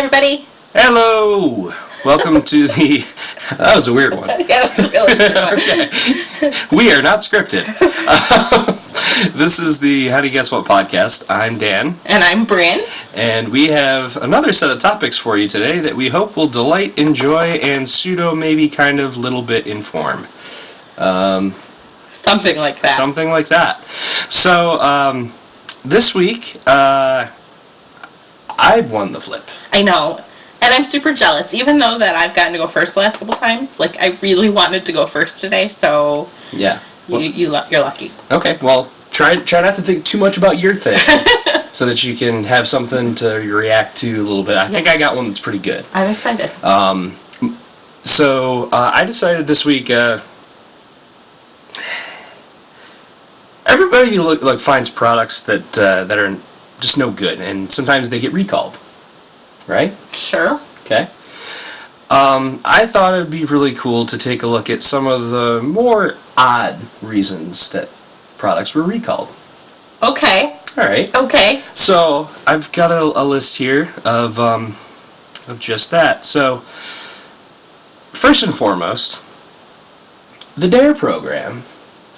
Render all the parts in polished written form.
everybody. Hello. Welcome to the... That was a weird one. Yeah, that was a really weird one. Okay. We are not scripted. This is the How Do You Guess What podcast. I'm Dan. And I'm Brynn. And we have another set of topics for you today that we hope will delight, enjoy, and maybe kind of little bit inform. Something like that. Something like that. So, this week, I've won the flip. I know. And I'm super jealous, even though that I've gotten to go first the last couple times. Like, I really wanted to go first today, so... Yeah. Well, you're lucky. Okay, well, try not to think too much about your thing, so that you can have something to react to a little bit. I think I got one that's pretty good. I'm excited. So, I decided this week, everybody finds products that are just no good, and sometimes they get recalled, right? Sure. Okay. I thought it would be really cool to take a look at some of the more odd reasons that products were recalled. Okay. All right. Okay. So I've got a list here of just that. So first and foremost, the DARE program.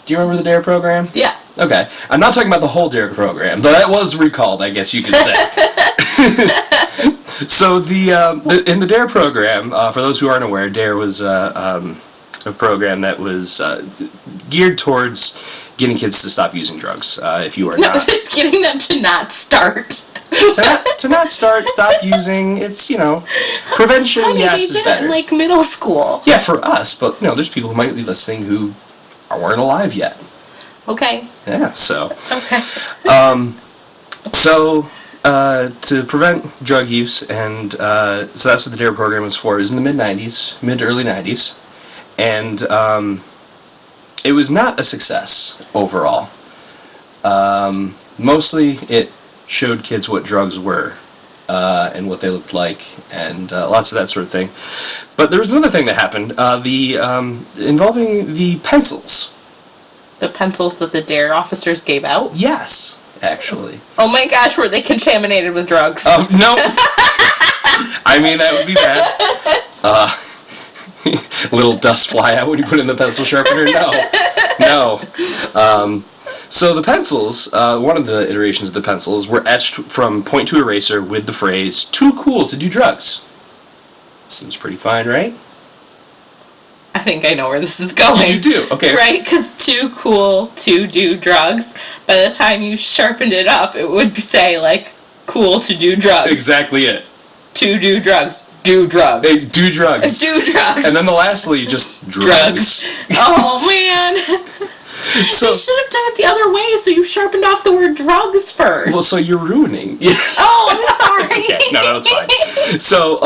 Do you remember the DARE program? Yeah. Okay. I'm not talking about the whole DARE program, though that was recalled, I guess you could say. So in the DARE program, for those who aren't aware, DARE was a program that was geared towards getting kids to stop using drugs. If you are not getting them to not start. to not start, stop using. It's prevention. Honey, yes, they is did it better. in like middle school. Yeah, for us, but there's people who might be listening who weren't alive yet. Okay. Yeah. So. Okay. To prevent drug use, and so that's what the DARE program was for. It was in the mid to early 90s, and it was not a success overall. Mostly it showed kids what drugs were and what they looked like, and lots of that sort of thing. But there was another thing that happened, involving the pencils. The pencils that the DARE officers gave out? Yes. Actually. Oh my gosh, were they contaminated with drugs? No. I mean, that would be bad. Little dust fly out when you put in the pencil sharpener? No. So the pencils, one of the iterations of the pencils, were etched from point to eraser with the phrase, "Too cool to do drugs." Seems pretty fine, right? I think I know where this is going. You do? Okay. Right, because too cool to do drugs. By the time you sharpened it up, it would say, like, cool to do drugs. Exactly it. To do drugs. Do drugs. They do drugs. Do drugs. And then the lastly, just drugs. Oh, man. So, they should have done it the other way, so you sharpened off the word drugs first. Well, so you're ruining. Oh, I'm sorry. It's okay. No, it's fine. So,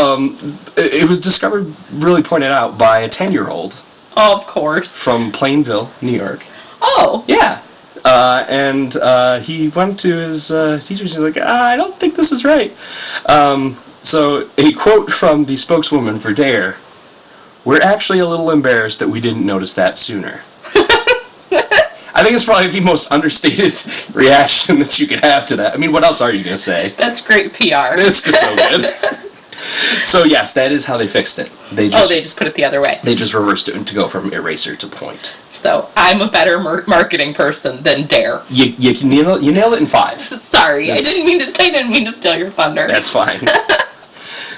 it was discovered, really pointed out, by a 10-year-old. Oh, of course. From Plainville, New York. Oh. Yeah. And he went to his teacher and he's like, I don't think this is right. So, a quote from the spokeswoman for DARE, "We're actually a little embarrassed that we didn't notice that sooner." I think it's probably the most understated reaction that you could have to that. I mean, what else are you going to say? That's great PR. It's so good. So, yes, that is how they fixed it. They just put it the other way. They just reversed it to go from eraser to point. So, I'm a better marketing person than DARE. You nailed it in 5. Sorry, I didn't mean to steal your thunder. That's fine.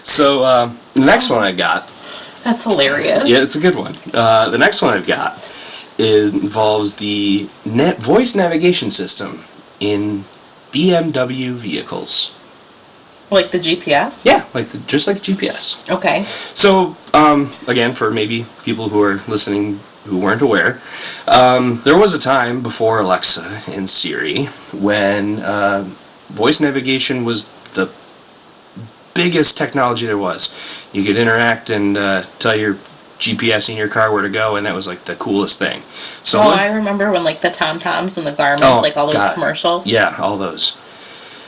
So, the next one I got... That's hilarious. Yeah, it's a good one. The next one I've got involves the voice navigation system in BMW vehicles. Like the GPS? Yeah, just like the GPS. Okay. So, again, for maybe people who are listening who weren't aware, there was a time before Alexa and Siri when voice navigation was the biggest technology there was. You could interact and tell your GPS in your car where to go, and that was like the coolest thing. So I remember when like the TomToms and the Garmins, all those commercials. Yeah, all those.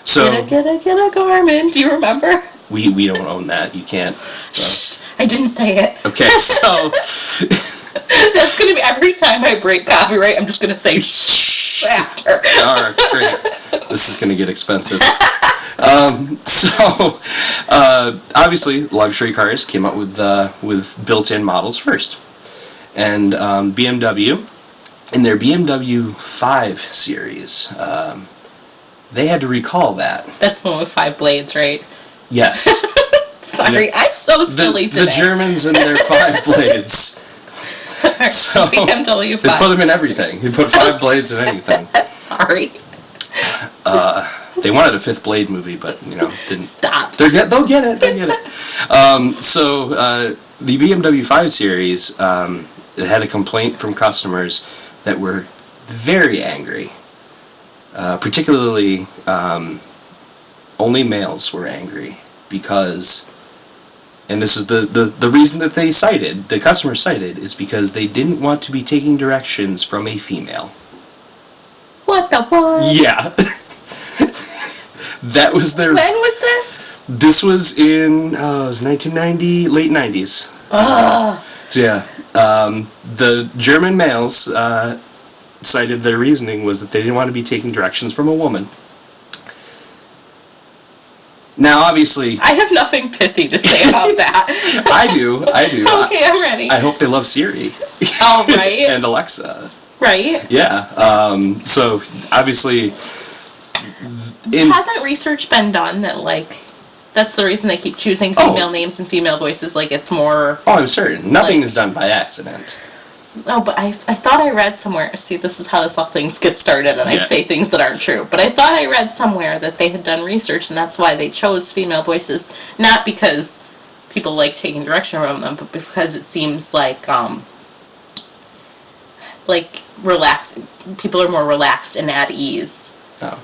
So get a Garmin. Do you remember? We don't own that. You can't. Shh! I didn't say it. Okay, so that's gonna be every time I break copyright. I'm just gonna say shh after. All right, great. This is gonna get expensive. Obviously, luxury cars came out with built-in models first. And BMW, in their BMW 5 Series, they had to recall that. That's the one with 5 blades, right? Yes. Sorry, I'm so silly today. The Germans and their 5 blades. So BMW 5. They put them in everything. You put 5 blades in anything. Sorry. They wanted a 5th Blade movie, but, didn't. Stop. They'll get it. The BMW 5 Series, it had a complaint from customers that were very angry. Particularly, only males were angry because, and this is the reason that they cited, the customer cited, is because they didn't want to be taking directions from a female. What the what? Yeah. That was their... When was this? This was in, it was 1990, late 90s. So yeah, the German males cited their reasoning was that they didn't want to be taking directions from a woman. Now, obviously... I have nothing pithy to say about that. I do. Okay, I'm ready. I hope they love Siri. Oh, right. And Alexa. Right. Yeah. So, obviously... Hasn't research been done that, that's the reason they keep choosing female names and female voices, it's more... Oh, I'm certain. Nothing is done by accident. No, but I thought I read somewhere... See, this is how this all things get started, and I say things that aren't true. But I thought I read somewhere that they had done research, and that's why they chose female voices. Not because people like taking direction from them, but because it seems relaxing. People are more relaxed and at ease. Oh.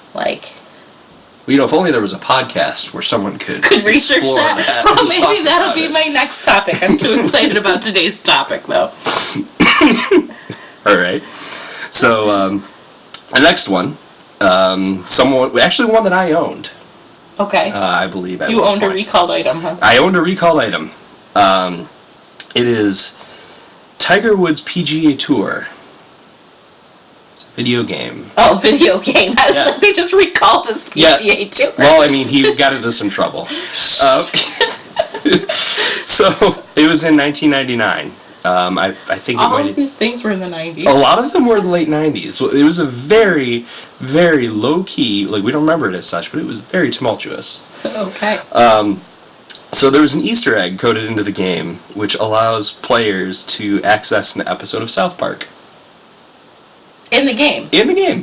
If only there was a podcast where someone could research that. Oh, maybe that'll be my next topic. I'm too excited about today's topic, though. All right. So, the next one, one that I owned. Okay. I believe. You owned a recalled item, huh? I owned a recalled item. It is Tiger Woods PGA Tour. Video game. Oh, video game. I was like, they just recalled his PGA Tour. Well, he got into some trouble. So, it was in 1999. I think all of these things were in the 90s. A lot of them were in the late 90s. It was a very, very low-key, we don't remember it as such, but it was very tumultuous. Okay. So there was an Easter egg coded into the game, which allows players to access an episode of South Park. In the game? In the game.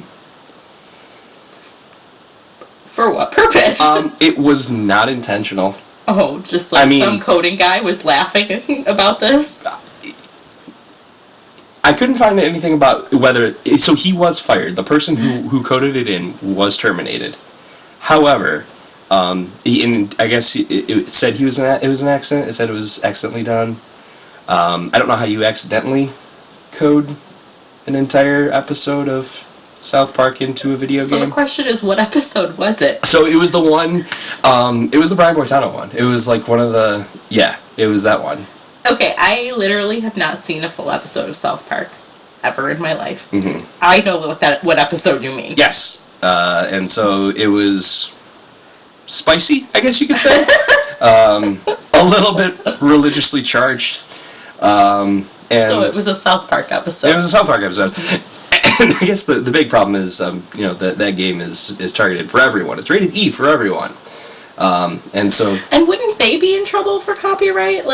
For what purpose? It was not intentional. Oh, just some coding guy was laughing about this? I couldn't find anything about whether... So he was fired. The person who coded it in was terminated. However, I guess it said it was an accident. It said it was accidentally done. I don't know how you accidentally code an entire episode of South Park into a video game. So the question is, what episode was it? So it was the one, it was the Brian Boitano one. It was one of the, it was that one. Okay, I literally have not seen a full episode of South Park ever in my life. Mm-hmm. I know what episode you mean. Yes, and so it was spicy, I guess you could say. A little bit religiously charged. So it was a South Park episode. It was a South Park episode. And I guess the big problem is, that game is targeted for everyone. It's rated E for everyone. And so... And wouldn't they be in trouble for copyright?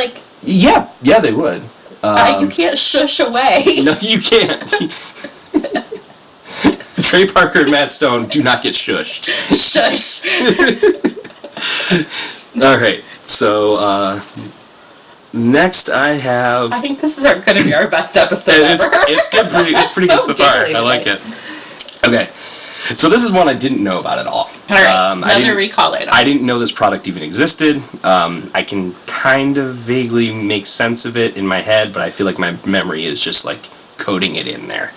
Yeah, they would. You can't shush away. No, you can't. Trey Parker and Matt Stone do not get shushed. Shush. All right, so... next, I have... I think this is going to be our best episode ever. It's pretty good so far. I like it. Okay. So this is one I didn't know about at all. All right. Another recall item. I didn't know this product even existed. I can kind of vaguely make sense of it in my head, but I feel like my memory is just coding it in there.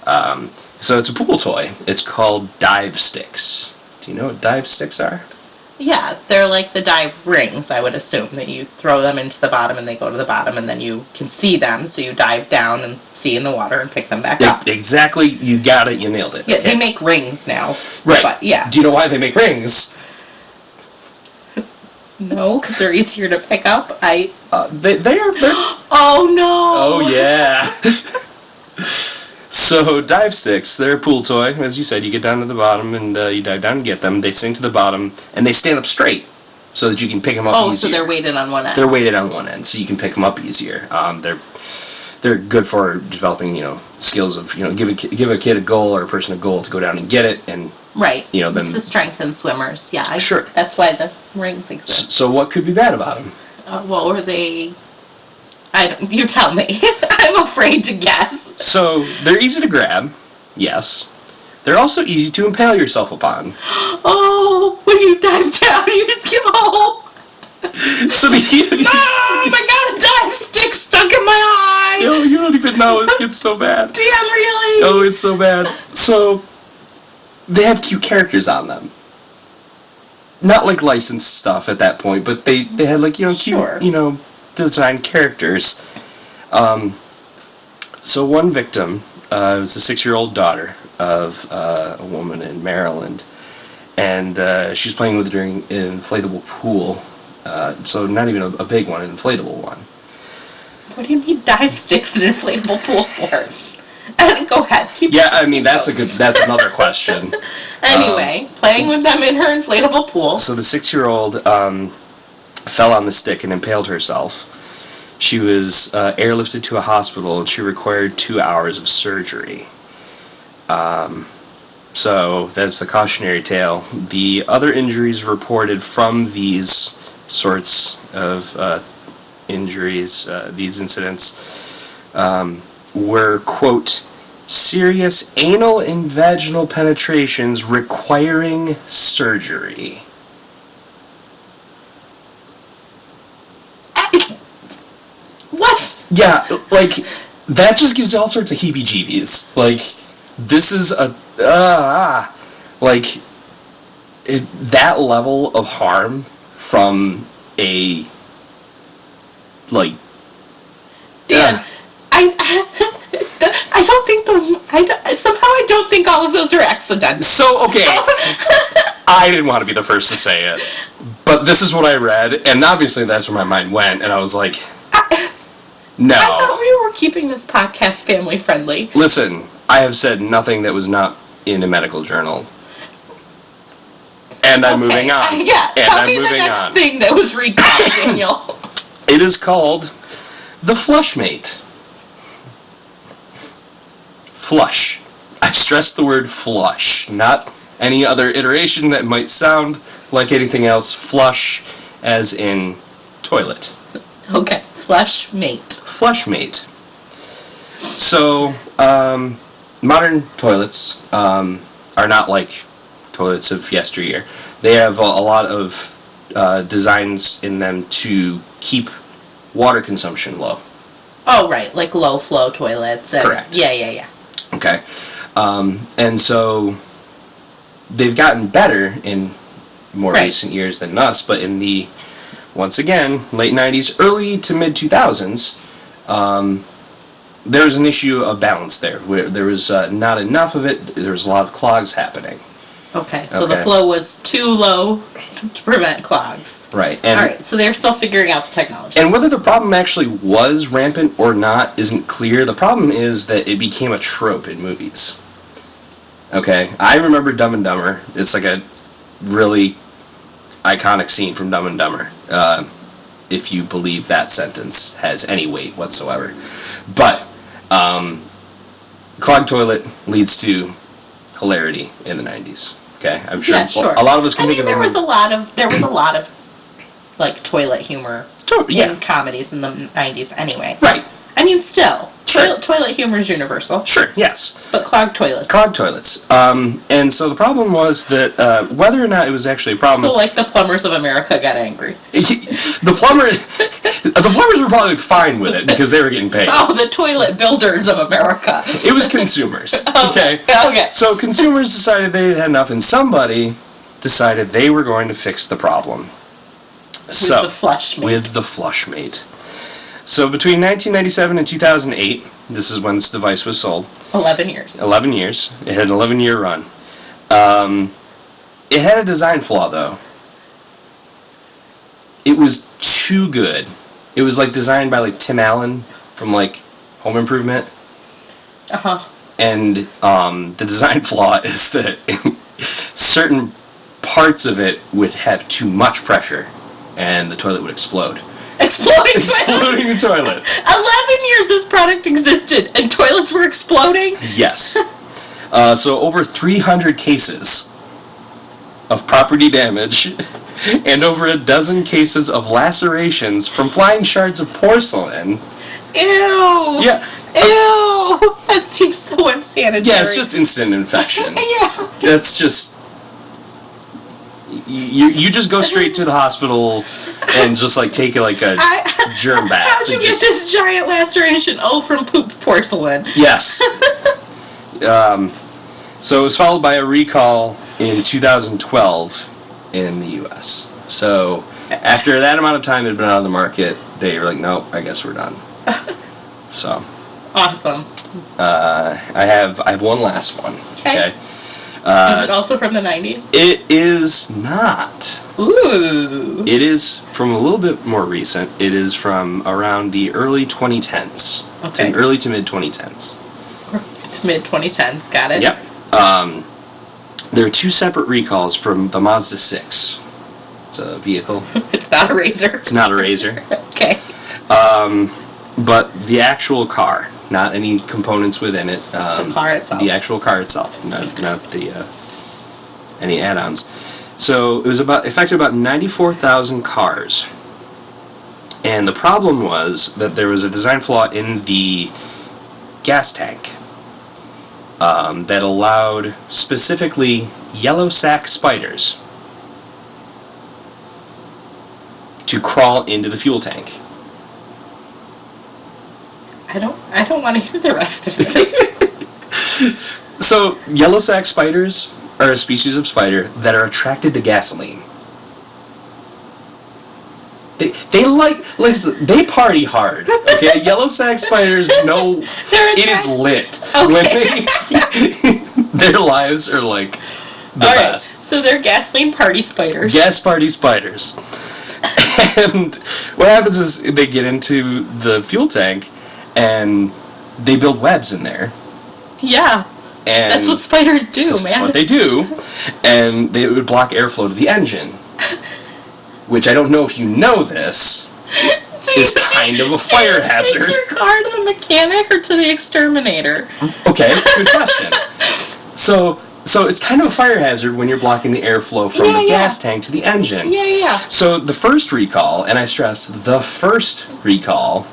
So it's a pool toy. It's called dive sticks. Do you know what dive sticks are? Yeah, they're like the dive rings, I would assume, that you throw them into the bottom and they go to the bottom and then you can see them, so you dive down and see in the water and pick them back up. Exactly, you got it, you nailed it. Yeah, okay. They make rings now. Right. But, yeah. Do you know why they make rings? No, because they're easier to pick up. They are. Oh no! Oh yeah. So dive sticks, they're a pool toy. As you said, you get down to the bottom and you dive down and get them. They sink to the bottom and they stand up straight so that you can pick them up easier. Oh, so they're weighted on one end. They're weighted on one end, so you can pick them up easier. They're good for developing, skills of, give a kid a goal or a person a goal to go down and get it, and right. Then it's to strengthen swimmers. Yeah, sure. That's why the rings exist. So what could be bad about them? Well, were they? You tell me. I'm afraid to guess. So they're easy to grab. Yes. They're also easy to impale yourself upon. Oh, when you dive down, you just give a hole. So the oh my god, a dive stick stuck in my eye! No, you don't even know. It's so bad. Damn, really? Oh, it's so bad. So, they have cute characters on them. Not like licensed stuff at that point, but they had like, cute, sure. designed characters. So one victim was a 6-year-old daughter of a woman in Maryland, and she was playing with it during an inflatable pool. So not even a big one, an inflatable one. What do you need dive sticks in an inflatable pool for? Go ahead. That's another question. Anyway, playing with them in her inflatable pool. So the 6-year-old fell on the stick and impaled herself. She was airlifted to a hospital, and she required 2 hours of surgery. So that's the cautionary tale. The other injuries reported from these sorts of injuries, these incidents, were, quote, serious anal and vaginal penetrations requiring surgery. What? Yeah, like, that just gives you all sorts of heebie-jeebies. Like, this is that level of harm from a, like... Dan, I don't think somehow I don't think all of those are accidents. So, okay, I didn't want to be the first to say it, but this is what I read, and obviously that's where my mind went, and I was like, no. I thought we were keeping this podcast family friendly. Listen, I have said nothing that was not in a medical journal. And I'm moving on. Yeah, tell me the next thing that was recalled, Daniel. It is called the Flushmate. Flush. I stress the word flush, not any other iteration that might sound like anything else. Flush, as in toilet. Okay, Flushmate. Flushmate. So, modern toilets are not like toilets of yesteryear. They have a lot of designs in them to keep water consumption low. Oh, right, like low flow toilets. Correct. Yeah. Okay. And so they've gotten better in more recent years than us, but in the, once again, late 90s, early to mid 2000s, there was an issue of balance there. Where there was not enough of it. There was a lot of clogs happening. Okay, so the flow was too low to prevent clogs. Right. All right, so they're still figuring out the technology. And whether the problem actually was rampant or not isn't clear. The problem is that it became a trope in movies. Okay, I remember Dumb and Dumber. It's like a really iconic scene from Dumb and Dumber, if you believe that sentence has any weight whatsoever. But clogged toilet leads to hilarity in the 90s. Okay, I'm sure, sure. A lot of us can think of there was a lot of like toilet humor in comedies in the 90s anyway. Right. I mean, still, sure. Toilet humor is universal. Sure, yes. But clogged toilets. Clogged toilets. And so the problem was that whether or not it was actually a problem... So, like, the plumbers of America got angry. The plumbers were probably fine with it because they were getting paid. Oh, the toilet builders of America. It was consumers. Okay. Okay. So consumers decided they had enough, and somebody decided they were going to fix the problem. With the Flushmate. With the Flushmate. So between 1997 and 2008, this is when this device was sold. 11 years. 11 years. It had an 11-year run. It had a design flaw, though. it was too good. It was like designed by like Tim Allen from like Home Improvement. Uh-huh. And the design flaw is that certain parts of it would have too much pressure, and the toilet would explode. Exploding the toilets. 11 years this product existed, and toilets were exploding? Yes. So over 300 cases of property damage, and over a dozen cases of lacerations from flying shards of porcelain. Ew. Yeah. Ew. That seems so unsanitary. Yeah, it's just instant infection. Yeah. That's just... You just go straight to the hospital and just like take like a germ bath. How'd you get this giant laceration? Oh, from pooped porcelain. Yes. So it was followed by a recall in 2012 in the U.S. So after that amount of time it had been out of the market, they were like, nope, I guess we're done. So. Awesome. I have one last one. Okay. Is it also from the 90s? It is not. Ooh. It is from a little bit more recent. It is from around the early 2010s. Okay. It's in early to mid 2010s. It's mid 2010s. Got it. Yep. There are two separate recalls from the Mazda 6. It's a vehicle. It's not a Razor. It's not a Razor. Okay. But the actual car, not any components within it. The car itself. The actual car itself, not the any add-ons. So it was affected about 94,000 cars, and the problem was that there was a design flaw in the gas tank that allowed specifically yellow sac spiders to crawl into the fuel tank. I don't want to hear the rest of this. So, yellow sac spiders are a species of spider that are attracted to gasoline. They party hard. Okay, yellow sac spiders know it is lit when their lives are like the best. So they're gasoline party spiders. Gas party spiders. And what happens is they get into the fuel tank and they build webs in there. Yeah. And that's what spiders do, man. That's what they do. And they would block airflow to the engine. Which I don't know if you know this, is kind of a fire hazard. Take your car to the mechanic or to the exterminator? Okay, good question. So it's kind of a fire hazard when you're blocking the airflow from the gas tank to the engine. Yeah. So the first recall, and I stress the first recall,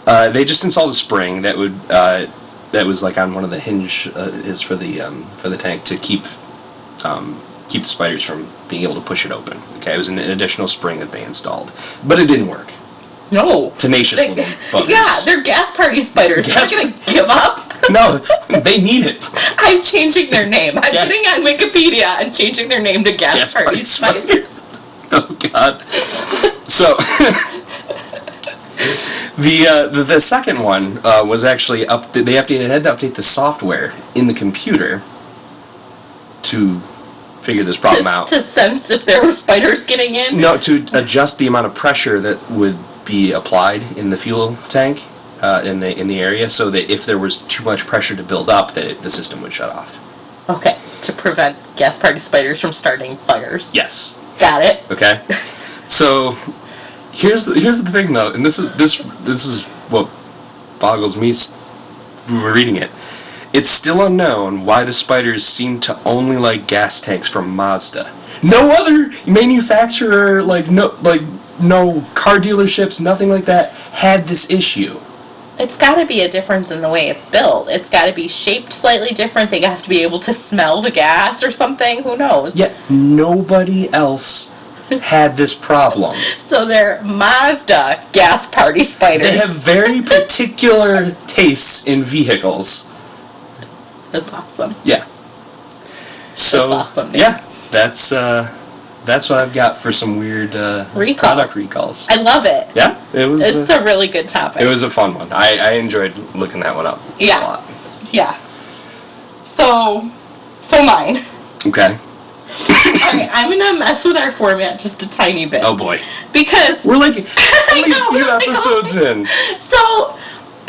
they just installed a spring that would that was like on one of the hinge is for the tank to keep the spiders from being able to push it open. Okay, it was an additional spring that they installed, but it didn't work. No. Tenacious little buggers. Yeah, they're gas party spiders. They're gonna give up. No, they need it. I'm changing their name. I'm getting on Wikipedia and changing their name to gas party spiders. Oh God. So the second one was actually they had to update the software in the computer to figure this problem out. To sense if there were spiders getting in? No, to adjust the amount of pressure that would be applied in the fuel tank in the area, so that if there was too much pressure to build up, that the system would shut off. Okay, to prevent gas party spiders from starting fires. Yes. Got it. Okay. So here's the thing though, and this is what boggles me reading it. It's still unknown why the spiders seem to only like gas tanks from Mazda. No other manufacturer, no car dealerships, nothing like that, had this issue. It's got to be a difference in the way it's built. It's got to be shaped slightly different. They have to be able to smell the gas or something. Who knows? Yet nobody else had this problem. So they're Mazda gas party spiders. They have very particular tastes in vehicles. That's awesome. Yeah. So that's awesome, dude. yeah, that's what I've got for some weird product recalls. I love it. Yeah, it was. It's a really good topic. It was a fun one. I enjoyed looking that one up. Yeah. A lot. Yeah. So mine. Okay. Alright, I'm gonna mess with our format just a tiny bit. Oh boy. Because... We're like only a few episodes in. So,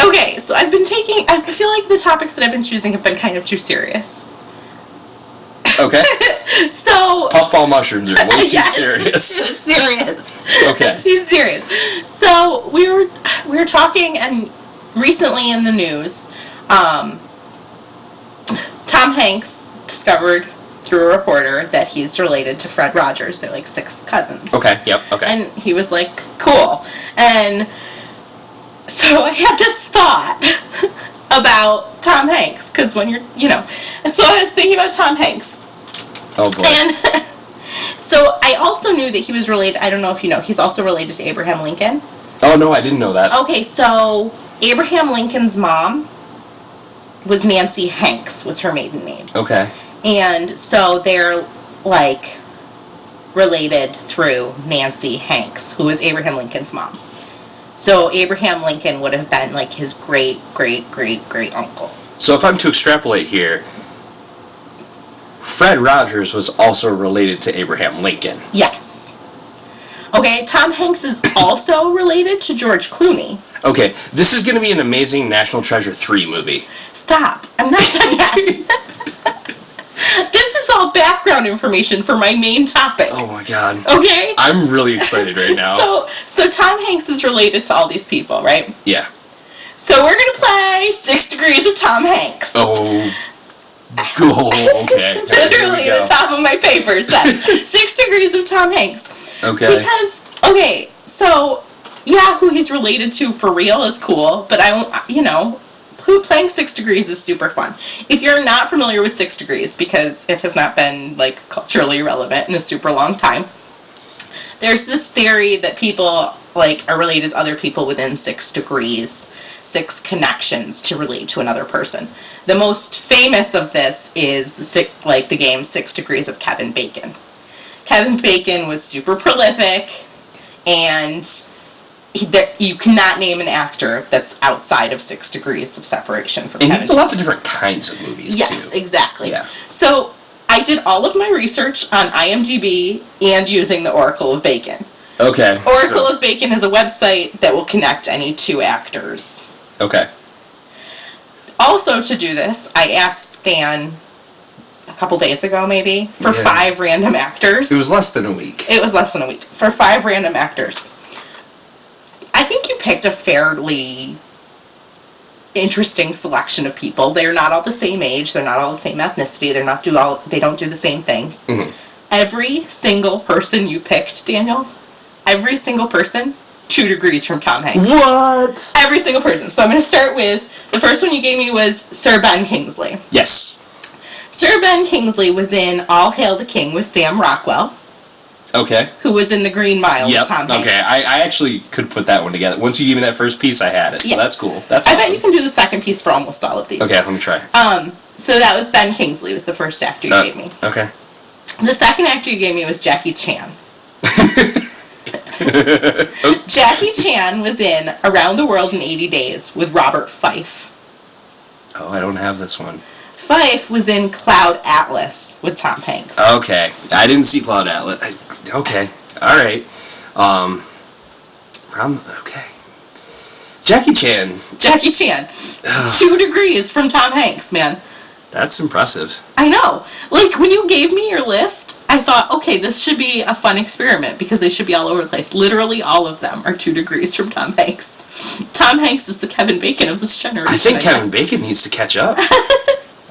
okay, so I feel like the topics that I've been choosing have been kind of too serious. Okay. So... Puffball mushrooms are way too serious. Too serious. Okay. Too serious. So, we were talking, and recently in the news, Tom Hanks discovered through a reporter that he's related to Fred Rogers. They're like 6 cousins. Okay, yep, okay. And he was like, cool. And so I had this thought about Tom Hanks, because when you're, and so I was thinking about Tom Hanks. Oh boy. And so I also knew that he was related, I don't know if you know, he's also related to Abraham Lincoln. Oh no, I didn't know that. Okay, so Abraham Lincoln's mom was Nancy Hanks, was her maiden name. Okay. And so they're, like, related through Nancy Hanks, who was Abraham Lincoln's mom. So Abraham Lincoln would have been, like, his great-great-great-great-uncle. So if I'm to extrapolate here, Fred Rogers was also related to Abraham Lincoln. Yes. Okay, Tom Hanks is also related to George Clooney. Okay, this is going to be an amazing National Treasure 3 movie. Stop. I'm not done yet. This is all background information for my main topic. Oh my god. Okay? I'm really excited right now. So Tom Hanks is related to all these people, right? Yeah. So we're going to play 6 Degrees of Tom Hanks. Oh. Okay. Literally the top of my paper said 6 Degrees of Tom Hanks. Okay. Because, okay, so, yeah, who he's related to for real is cool, but playing 6 Degrees is super fun. If you're not familiar with 6 Degrees, because it has not been, like, culturally relevant in a super long time, there's this theory that people, like, are related to other people within 6 degrees, 6 connections to relate to another person. The most famous of this is, the game 6 Degrees of Kevin Bacon. Kevin Bacon was super prolific, and you cannot name an actor that's outside of 6 degrees of separation from Kevin Bacon. And lots of different kinds of movies, too. Yes, exactly. Yeah. So I did all of my research on IMDb and using the Oracle of Bacon. Okay. Oracle of Bacon is a website that will connect any 2 actors. Okay. Also, to do this, I asked Dan a couple days ago, maybe, for 5 random actors. It was less than a week. It was less than a week. For 5 random actors. I think you picked a fairly interesting selection of people. They're not all the same age. They're not all the same ethnicity. They don't do the same things. Mm-hmm. Every single person you picked, Daniel, every single person, 2 degrees from Tom Hanks. What? Every single person. So I'm going to start with, the first one you gave me was Sir Ben Kingsley. Yes. Sir Ben Kingsley was in All Hail the King with Sam Rockwell. Okay. Who was in The Green Mile with Tom Hanks. Okay, I actually could put that one together. Once you gave me that first piece, I had it. So that's cool. That's awesome. I bet you can do the second piece for almost all of these. Okay, let me try. So that was Ben Kingsley, was the first actor you gave me. Okay. The second actor you gave me was Jackie Chan. Jackie Chan was in Around the World in 80 Days with Robert Fife. Oh, I don't have this one. Fife was in Cloud Atlas with Tom Hanks. Okay. I didn't see Cloud Atlas. Okay. All right. Okay. Jackie Chan. Jackie Chan. 2 degrees from Tom Hanks, man. That's impressive. I know. Like, when you gave me your list, I thought, okay, this should be a fun experiment because they should be all over the place. Literally all of them are 2 degrees from Tom Hanks. Tom Hanks is the Kevin Bacon of this generation. I think Kevin Bacon needs to catch up.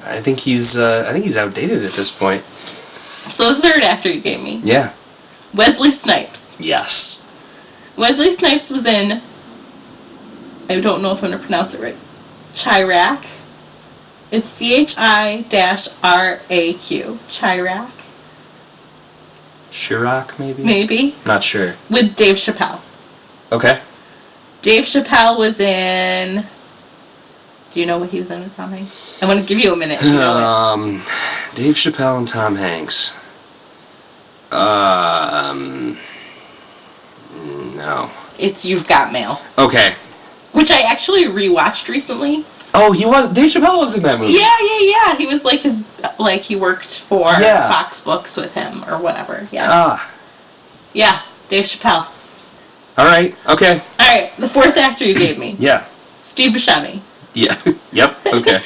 I think he's outdated at this point. So the third actor you gave me. Yeah. Wesley Snipes. Yes. Wesley Snipes was in, I don't know if I'm going to pronounce it right, Chirac. It's CHI-RAQ. Chirac. Chirac, maybe? Maybe. Not sure. With Dave Chappelle. Okay. Dave Chappelle was in... Do you know what he was in with Tom Hanks? I want to give you a minute. You know it. Dave Chappelle and Tom Hanks. No. It's You've Got Mail. Okay. Which I actually rewatched recently. Oh, he was. Dave Chappelle was in that movie. Yeah. He was he worked for Fox Books with him or whatever. Yeah. Yeah, Dave Chappelle. All right. Okay. All right. The fourth actor you gave me. Yeah. Steve Buscemi. Yeah. Yep. Okay.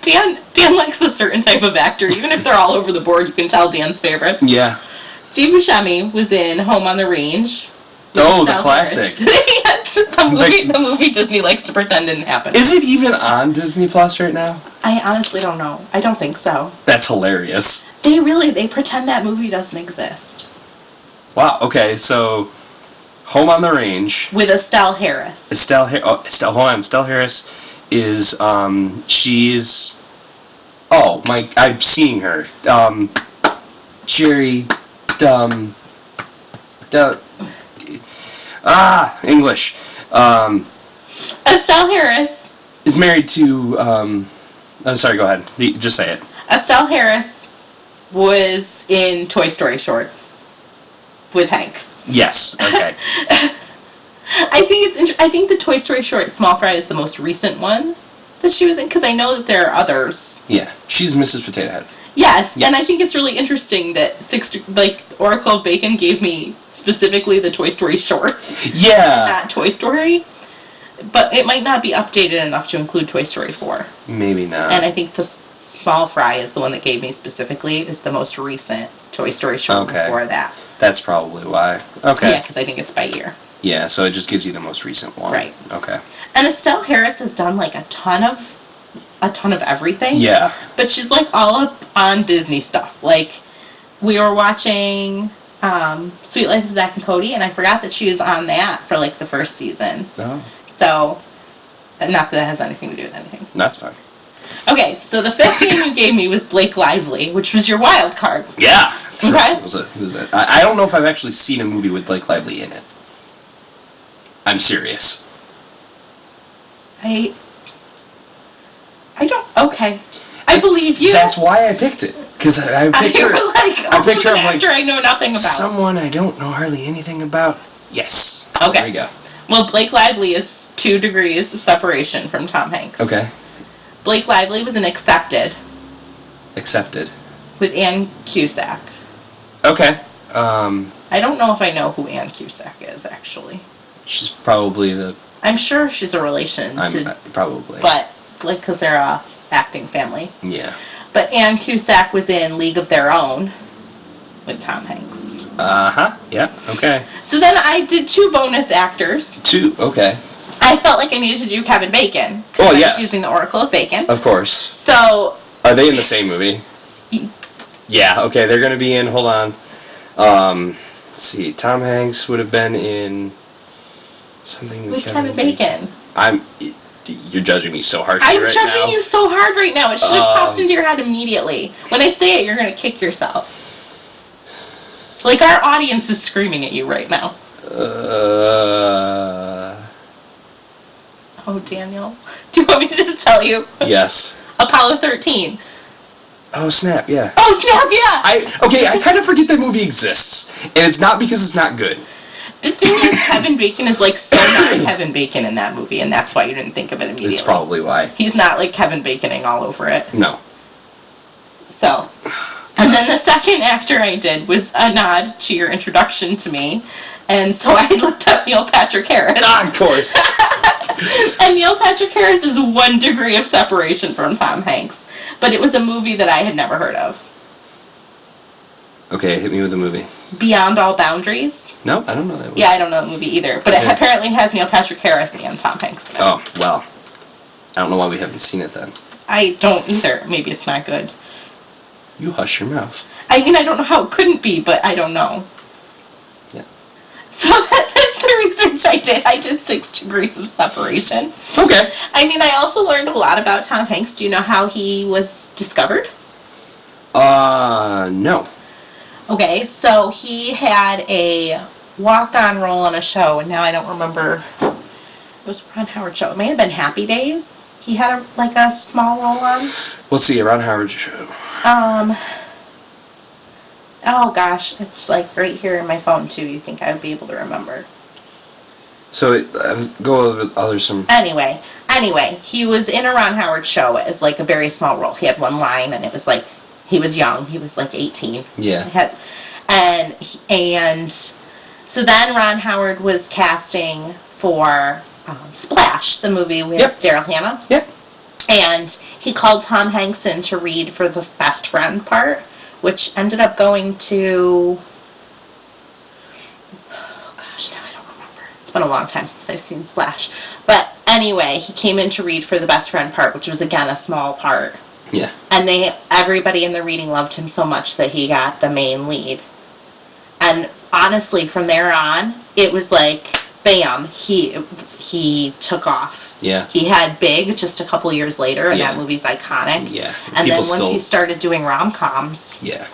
Dan likes a certain type of actor. Even if they're all over the board, you can tell Dan's favorite. Yeah. Steve Buscemi was in Home on the Range. Oh, the classic. the movie Disney likes to pretend didn't happen. Is it even on Disney Plus right now? I honestly don't know. I don't think so. That's hilarious. They pretend that movie doesn't exist. Wow. Okay, so Home on the Range with Estelle Harris. Estelle Harris is she's I'm seeing her. Jerry English. Estelle Harris is married to I'm sorry, go ahead. Just say it. Estelle Harris was in Toy Story shorts with Hanks. Yes. Okay. I think the Toy Story short Small Fry is the most recent one that she was in, because I know that there are others. Yeah, she's Mrs. Potato Head. Yes, and I think it's really interesting that Oracle of Bacon gave me specifically the Toy Story short. Yeah. And not Toy Story. But it might not be updated enough to include Toy Story 4. Maybe not. And I think the Small Fry is the one that gave me specifically, is the most recent Toy Story short before that. That's probably why. Okay. Yeah, because I think it's by year. Yeah, so it just gives you the most recent one. Right. Okay. And Estelle Harris has done a ton of everything. Yeah. But she's all up on Disney stuff. We were watching Sweet Life of Zack and Cody, and I forgot that she was on that for the first season. Oh. So, not that that has anything to do with anything. That's fine. Okay, so the fifth name you gave me was Blake Lively, which was your wild card. Yeah. Okay. It was a, I don't know if I've actually seen a movie with Blake Lively in it. I'm serious. I don't. Okay. I believe you. That's why I picked it. Because I picture her. I picture her actor I know nothing about. Someone I don't know hardly anything about. Yes. Okay. There you go. Well, Blake Lively is 2 degrees of separation from Tom Hanks. Okay. Blake Lively was in Accepted. Accepted. With Ann Cusack. Okay. I don't know if I know who Ann Cusack is, actually. She's probably the... I'm sure she's a relation to... Probably. But, because they're a acting family. Yeah. But Ann Cusack was in League of Their Own with Tom Hanks. Uh-huh. Yeah. Okay. So then I did 2 bonus actors. 2. Okay. I felt like I needed to do Kevin Bacon. Oh, yeah. I was using the Oracle of Bacon. Of course. So... Are they in the same movie? Yeah. Okay. They're going to be in... Hold on. Let's see. Tom Hanks would have been in something with Kevin Bacon. You're judging me so harshly I'm right now. I'm judging you so hard right now. It should have popped into your head immediately. When I say it, you're going to kick yourself. Our audience is screaming at you right now. Oh, Daniel. Do you want me to just tell you? Yes. Apollo 13. Oh, snap, yeah. Oh, snap, yeah! I kind of forget that movie exists. And it's not because it's not good. The thing is, Kevin Bacon is so not Kevin Bacon in that movie, and that's why you didn't think of it immediately. It's probably why. He's not Kevin Baconing all over it. No. So, and then the second actor I did was a nod to your introduction to me, and so I looked up Neil Patrick Harris. Ah, of course. And Neil Patrick Harris is 1 degree of separation from Tom Hanks, but it was a movie that I had never heard of. Okay, hit me with the movie. Beyond All Boundaries. No, I don't know that movie. Yeah, I don't know the movie either, but it apparently has Neil Patrick Harris and Tom Hanks in it. Oh, well. I don't know why we haven't seen it then. I don't either. Maybe it's not good. You hush your mouth. I mean, I don't know how it couldn't be, but I don't know. Yeah. So that's the research I did. I did 6 degrees of separation. Okay. I mean, I also learned a lot about Tom Hanks. Do you know how he was discovered? No. Okay, so he had a walk-on role on a show, and now I don't remember. It was Ron Howard show. It may have been Happy Days. He had a small role on. What's the Ron Howard show? Oh gosh, it's right here in my phone too. You think I would be able to remember? So go over others some. Anyway, he was in a Ron Howard show as like a very small role. He had one line, and it was like he was young. He was like 18. Yeah. And so then Ron Howard was casting for Splash, the movie with Daryl Hannah. Yep. And he called Tom Hanks in to read for the best friend part, which ended up going to... Oh gosh, now I don't remember. It's been a long time since I've seen Splash. But anyway, he came in to read for the best friend part, which was again a small part. Yeah. And everybody in the reading loved him so much that he got the main lead. And honestly, from there on, it was like, bam, he took off. Yeah. He had Big just a couple years later, and that movie's iconic. Yeah. And then once he started doing rom-coms, yeah,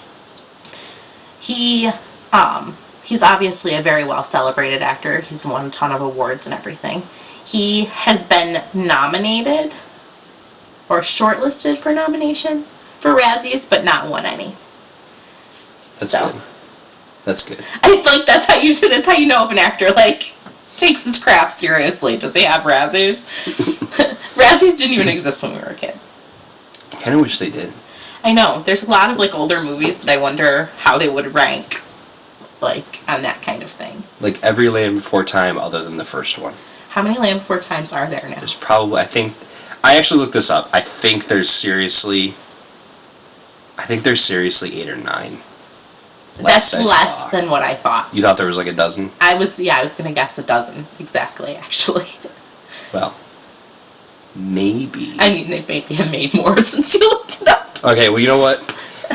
he's obviously a very well-celebrated actor. He's won a ton of awards and everything. He has been nominated or shortlisted for nomination for Razzies, but not won any. That's good. That's good. I like that's how you know if an actor takes his craft seriously. Does he have Razzies? Razzies didn't even exist when we were a kid. I kind of wish they did. I know. There's a lot of older movies that I wonder how they would rank on that kind of thing. Like every Land Before Time other than the first one. How many Land Before Times are there now? There's probably, I actually looked this up. I think there's seriously 8 or 9. That's less than what I thought. You thought there was a dozen? I was going to guess a dozen, exactly, actually. Well, maybe. I mean, they maybe have made more since you looked it up. Okay, well, you know what?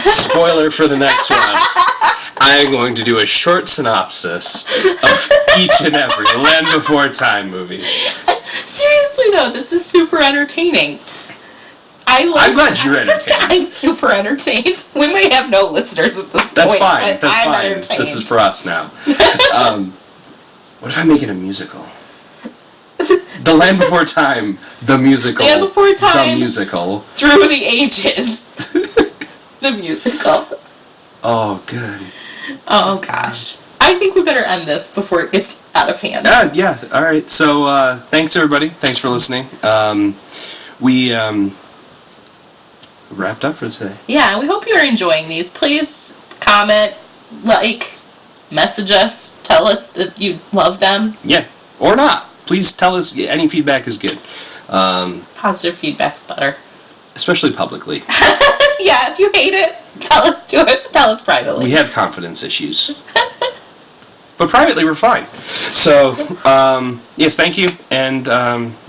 Spoiler for the next one. I am going to do a short synopsis of each and every Land Before Time movie. Seriously, though, this is super entertaining. I'm glad you're entertained. I'm super entertained. We may have no listeners at this point. That's fine. But I'm entertained. This is for us now. What if I make it a musical? The Land Before Time, the musical. Land Before Time, the musical. Through the Ages, the musical. Oh, good. Oh, gosh. I think we better end this before it gets out of hand. Yeah. All right. So, thanks, everybody. Thanks for listening. We wrapped up for today. Yeah, we hope you're enjoying these. Please comment, message us, tell us that you love them. Yeah, or not. Please tell us. Any feedback is good. Positive feedback's better. Especially publicly. Yeah, if you hate it, tell us privately. We have confidence issues. But privately, we're fine. So, yes, thank you. And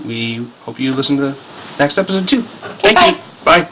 we hope you listen to the next episode, too. Okay, Thank you. Bye.